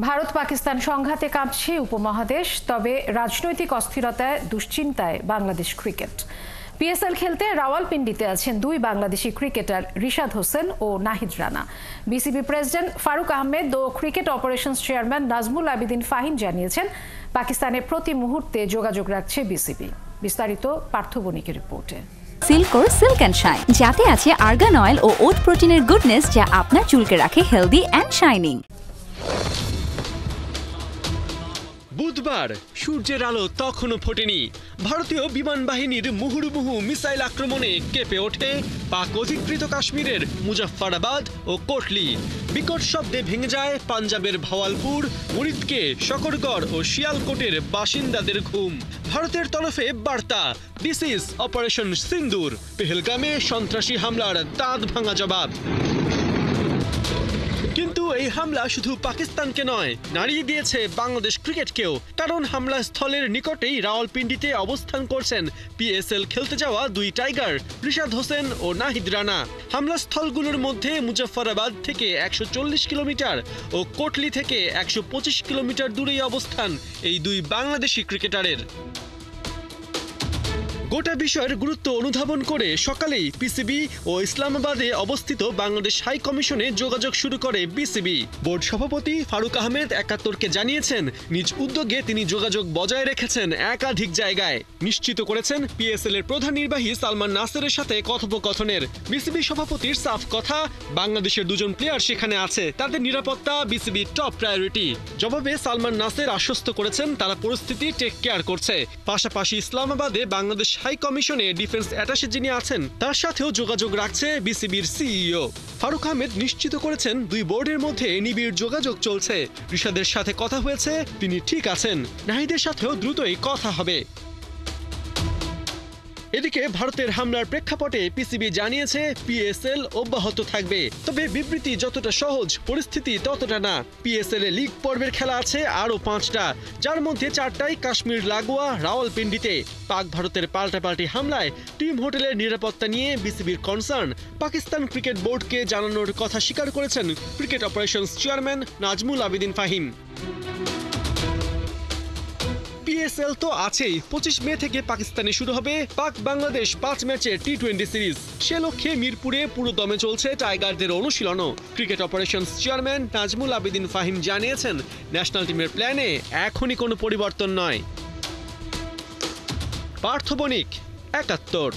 ভারত পাকিস্তান সংঘাতে কাঁপছে উপমহাদেশ, তবে রাজনৈতিক অস্থিরতায় দুশ্চিন্তায় বাংলাদেশ ক্রিকেট। পিএসএল খেলতে রাওয়ালপিন্ডিতে আছেন দুই বাংলাদেশি ক্রিকেটার রিশাদ হোসেন ও নাহিদ রানা। বিসিবি প্রেসিডেন্ট ফারুক আহমেদ ও cricket operations chairman Nazmul Abedin Fahim জানিয়েছেন, পাকিস্তানে প্রতি মুহূর্তে যোগাযোগ রাখছে বিসিবি। বিস্তারিত পার্থ বণিকের রিপোর্টে। সিল্কোর সিল্ক অ্যান্ড শাইন, যাতে আছে আর্গান অয়েল ও ওট প্রোটিনের গুডনেস, যা আপনার চুলকে রাখে হেলদি অ্যান্ড শাইনিং। বুধবার সূর্যের আলো তখনও ফোটেনি, ভারতীয় বিমান বাহিনীর মুহুর্মুহু মিসাইল আক্রমণে কেঁপে ওঠে পাক অধিকৃত কাশ্মীরের মুজফফরাবাদ ও কোটলি। বিকট শব্দে ভেঙে যায় পাঞ্জাবের ভাওয়ালপুর, মুরিদকে, शकरगढ़ ও শিয়ালকোটের বাসিন্দাদের ঘুম। ভারতের তরফে বার্তা, দিস ইজ অপারেশন সিন্দুর। পেহেলগামে সন্ত্রাসী হামলার দাঁত ভাঙা জবাব। কিন্তু এই হামলা শুধু পাকিস্তানকে নয়, নাড়িয়ে দিয়েছে বাংলাদেশ ক্রিকেটকেও। কারণ হামলা স্থলের নিকটেই রাওয়ালপিন্ডিতে অবস্থান করছেন পিএসএল খেলতে যাওয়া দুই টাইগার রিশাদ হোসেন ও নাহিদ রানা। হামলা স্থলগুলোর মধ্যে মুজফফরাবাদ থেকে 140 কিলোমিটার ও কোটলি থেকে 125 কিলোমিটার দূরেই অবস্থান এই দুই বাংলাদেশি ক্রিকেটারের। গোটা বিষয়ের গুরুত্ব অনুধাবন করে সকালেই পিসিবি ও ইসলামাবাদে অবস্থিত বাংলাদেশ হাই কমিশনে যোগাযোগ শুরু করে বিসিবি। বোর্ড সভাপতি ফারুক আহমেদ ৭১কে জানিয়েছেন, নিজ উদ্যোগে তিনি যোগাযোগ বজায় রেখেছেন একাধিক জায়গায়। নিশ্চিত করেছেন পিএসএল এর প্রধান নির্বাহী সালমান নাসেরের সাথে কথোপকথনের। বিসিবি সভাপতির সাফ কথা, বাংলাদেশের দুজন প্লেয়ার সেখানে আছে, তাদের নিরাপত্তা বিসিবির টপ প্রায়োরিটি। জবাবে সালমান নাসের আশ্বস্ত করেছেন তারা পরিস্থিতি টেক কেয়ার করছে। পাশাপাশি ইসলামাবাদে বাংলাদেশ হাই কমিশনে ডিফেন্স অ্যাটাশে যিনি আছেন তার সাথেও যোগাযোগ রাখছে বিসিবির সিইও। ফারুক আহমেদ নিশ্চিত করেছেন দুই বোর্ডের মধ্যে নিবিড় যোগাযোগ চলছে। রিশাদের সাথে কথা হয়েছে, তিনি ঠিক আছেন। নাহিদের সাথেও দ্রুতই কথা হবে। এদিকে ভারতের হামলার প্রেক্ষাপটে পিসিবি জানিয়েছে পিএসএল অব্যাহত থাকবে, তবে বিবৃতি যতটা সহজ, পরিস্থিতি ততটা না। পিএসএল এ লিগ পর্বের খেলা আছে আরও 5টা, যার মধ্যে 4টাই কাশ্মীর লাগোয়া রাওয়ালপিন্ডিতে। পাক ভারতের পাল্টাপাল্টি হামলায় টিম হোটেলের নিরাপত্তা নিয়ে বিসিবির কনসার্ন পাকিস্তান ক্রিকেট বোর্ডকে জানানোর কথা স্বীকার করেছেন cricket operations chairman Nazmul Abedin Fahim. PSL তো আছেই, 25 মে থেকে পাকিস্তানে শুরু হবে পাক বাংলাদেশ 5 ম্যাচের টি20 সিরিজ। সে লক্ষ্যে মিরপুরে পুরো দমে চলছে টাইগারদের অনুশীলনও। Cricket operations chairman Nazmul Abedin Fahim জানিয়েছেন, ন্যাশনাল টিমের প্ল্যানে এখনই কোনো পরিবর্তন নয়। পার্থ বণিক, ৭১।